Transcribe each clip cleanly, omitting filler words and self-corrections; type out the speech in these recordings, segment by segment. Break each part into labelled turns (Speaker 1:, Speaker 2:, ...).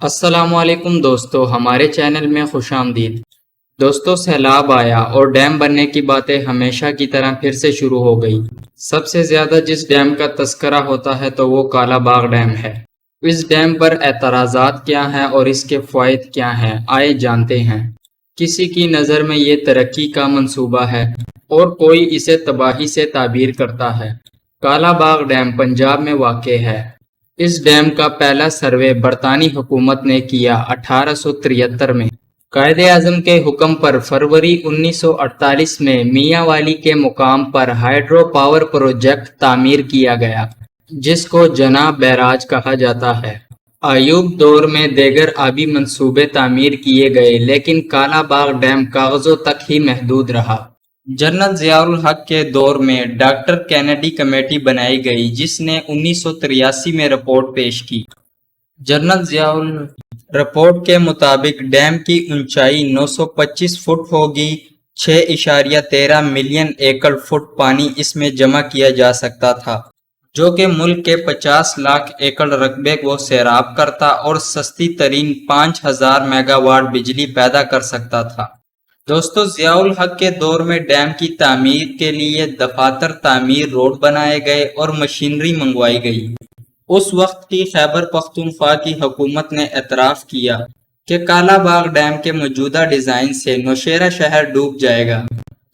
Speaker 1: السلام علیکم دوستو، ہمارے چینل میں خوش آمدید۔ دوستو، سیلاب آیا اور ڈیم بننے کی باتیں ہمیشہ کی طرح پھر سے شروع ہو گئی۔ سب سے زیادہ جس ڈیم کا تذکرہ ہوتا ہے تو وہ کالا باغ ڈیم ہے۔ اس ڈیم پر اعتراضات کیا ہیں اور اس کے فوائد کیا ہیں، آئے جانتے ہیں۔ کسی کی نظر میں یہ ترقی کا منصوبہ ہے اور کوئی اسے تباہی سے تعبیر کرتا ہے۔ کالا باغ ڈیم پنجاب میں واقع ہے۔ اس ڈیم کا پہلا سروے برطانوی حکومت نے کیا 1873 میں۔ قائد اعظم کے حکم پر فروری 1948 میں میاں والی کے مقام پر ہائیڈرو پاور پروجیکٹ تعمیر کیا گیا، جس کو جناح بیراج کہا جاتا ہے۔ ایوب دور میں دیگر آبی منصوبے تعمیر کیے گئے، لیکن کالا باغ ڈیم کاغذوں تک ہی محدود رہا۔ جنرل ضیاء الحق کے دور میں ڈاکٹر کینیڈی کمیٹی بنائی گئی، جس نے 1983 میں رپورٹ پیش کی۔ جنرل ضیاء الحق رپورٹ کے مطابق ڈیم کی اونچائی 925 فٹ ہوگی۔ 6.13 ملین ایکڑ فٹ پانی اس میں جمع کیا جا سکتا تھا، جو کہ ملک کے 50 لاکھ ایکڑ رقبے کو سیراب کرتا اور سستی ترین 5000 میگا واٹ بجلی پیدا کر سکتا تھا۔ دوستو، ضیاء الحق کے دور میں ڈیم کی تعمیر کے لیے دفاتر تعمیر، روڈ بنائے گئے اور مشینری منگوائی گئی۔ اس وقت کی خیبر پختونخوا کی حکومت نے اعتراف کیا کہ کالا باغ ڈیم کے موجودہ ڈیزائن سے نوشہرہ شہر ڈوب جائے گا۔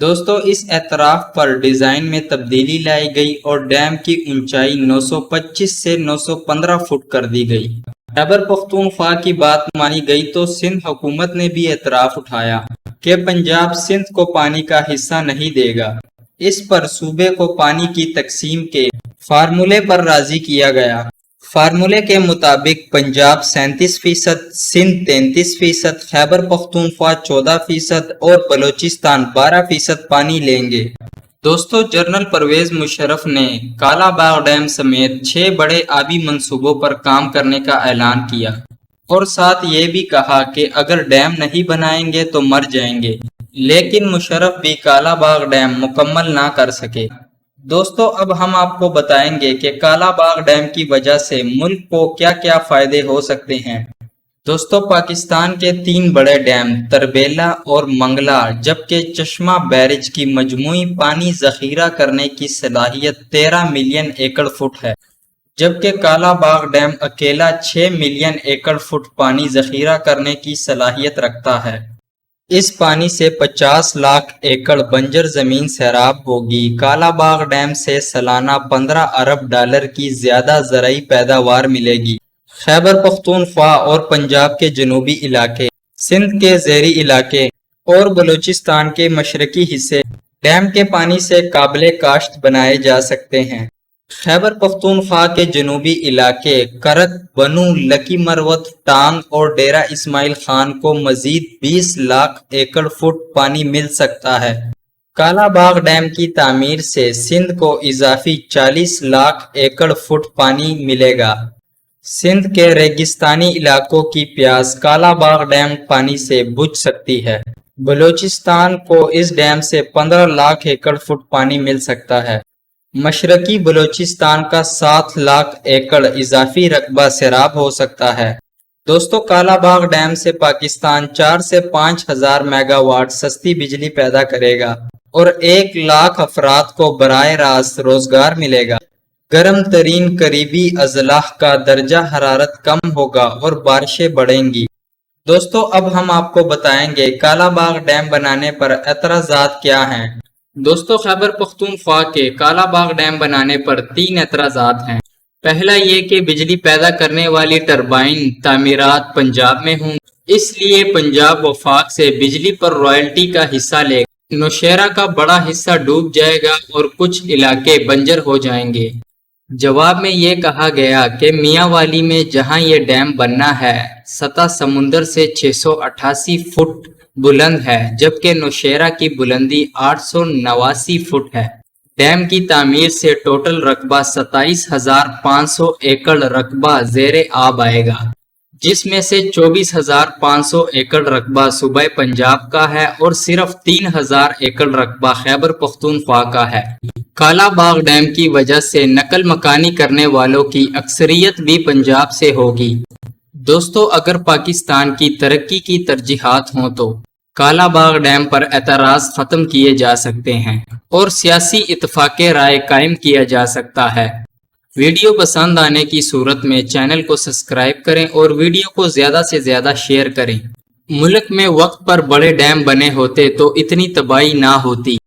Speaker 1: دوستو، اس اعتراف پر ڈیزائن میں تبدیلی لائی گئی اور ڈیم کی اونچائی 925 سے 915 فٹ کر دی گئی۔ خیبر پختونخوا کی بات مانی گئی تو سندھ حکومت نے بھی اعتراف اٹھایا کہ پنجاب سندھ کو پانی کا حصہ نہیں دے گا۔ اس پر صوبے کو پانی کی تقسیم کے فارمولے پر راضی کیا گیا۔ فارمولے کے مطابق پنجاب 37%، سندھ 33%، خیبر پختونخوا 14% اور بلوچستان 12% پانی لیں گے۔ دوستو، جنرل پرویز مشرف نے کالا باغ ڈیم سمیت 6 بڑے آبی منصوبوں پر کام کرنے کا اعلان کیا اور ساتھ یہ بھی کہا کہ اگر ڈیم نہیں بنائیں گے تو مر جائیں گے، لیکن مشرف بھی کالا باغ ڈیم مکمل نہ کر سکے۔ دوستو، اب ہم آپ کو بتائیں گے کہ کالا باغ ڈیم کی وجہ سے ملک کو کیا کیا فائدے ہو سکتے ہیں۔ دوستو، پاکستان کے 3 بڑے ڈیم تربیلا اور منگلا، جبکہ چشمہ بیرج کی مجموعی پانی ذخیرہ کرنے کی صلاحیت 13 ملین ایکڑ فٹ ہے، جبکہ کالا باغ ڈیم اکیلا 6 ملین ایکڑ فٹ پانی ذخیرہ کرنے کی صلاحیت رکھتا ہے۔ اس پانی سے 50 لاکھ ایکڑ بنجر زمین سیراب ہوگی۔ کالا باغ ڈیم سے سالانہ 15 ارب ڈالر کی زیادہ زرعی پیداوار ملے گی۔ خیبر پختونخوا اور پنجاب کے جنوبی علاقے، سندھ کے زیریں علاقے اور بلوچستان کے مشرقی حصے ڈیم کے پانی سے قابل کاشت بنائے جا سکتے ہیں۔ خیبر پختونخوا کے جنوبی علاقے کرک، بنو، لکی مروت، ٹانگ اور ڈیرہ اسماعیل خان کو مزید 20 لاکھ ایکڑ فٹ پانی مل سکتا ہے۔ کالا باغ ڈیم کی تعمیر سے سندھ کو اضافی 40 لاکھ ایکڑ فٹ پانی ملے گا۔ سندھ کے ریگستانی علاقوں کی پیاس کالا باغ ڈیم پانی سے بجھ سکتی ہے۔ بلوچستان کو اس ڈیم سے 15 لاکھ ایکڑ فٹ پانی مل سکتا ہے۔ مشرقی بلوچستان کا 7 لاکھ ایکڑ اضافی رقبہ سیراب ہو سکتا ہے۔ دوستو، کالا باغ ڈیم سے پاکستان 4 سے 5 ہزار میگا واٹ سستی بجلی پیدا کرے گا اور 1 لاکھ افراد کو براہ راست روزگار ملے گا۔ گرم ترین قریبی اضلاع کا درجہ حرارت کم ہوگا اور بارشیں بڑھیں گی۔ دوستو، اب ہم آپ کو بتائیں گے کالا باغ ڈیم بنانے پر اعتراضات کیا ہیں۔ دوستو، خیبر پختونخوا کے کالا باغ ڈیم بنانے پر 3 اعتراضات ہیں۔ پہلا یہ کہ بجلی پیدا کرنے والی ٹربائن تعمیرات پنجاب میں ہوں، اس لیے پنجاب وفاق سے بجلی پر رائلٹی کا حصہ لے گا۔ نوشہرہ کا بڑا حصہ ڈوب جائے گا اور کچھ علاقے بنجر ہو جائیں گے۔ جواب میں یہ کہا گیا کہ میاں والی میں جہاں یہ ڈیم بننا ہے، سطح سمندر سے 688 فٹ بلند ہے، جبکہ نوشہرہ کی بلندی 889 فٹ ہے۔ ڈیم کی تعمیر سے ٹوٹل رقبہ 27,500 ایکڑ رقبہ زیر آب آئے گا، جس میں سے 24,500 ایکڑ رقبہ صوبہ پنجاب کا ہے اور صرف 3,000 ایکڑ رقبہ خیبر پختونخوا کا ہے۔ کالا باغ ڈیم کی وجہ سے نقل مکانی کرنے والوں کی اکثریت بھی پنجاب سے ہوگی، دوستو اگر پاکستان کی ترقی کی ترجیحات ہوں تو کالا باغ ڈیم پر اعتراض ختم کیے جا سکتے ہیں اور سیاسی اتفاق رائے قائم کیا جا سکتا ہے۔ ویڈیو پسند آنے کی صورت میں چینل کو سبسکرائب کریں اور ویڈیو کو زیادہ سے زیادہ شیئر کریں۔ ملک میں وقت پر بڑے ڈیم بنے ہوتے تو اتنی تباہی نہ ہوتی۔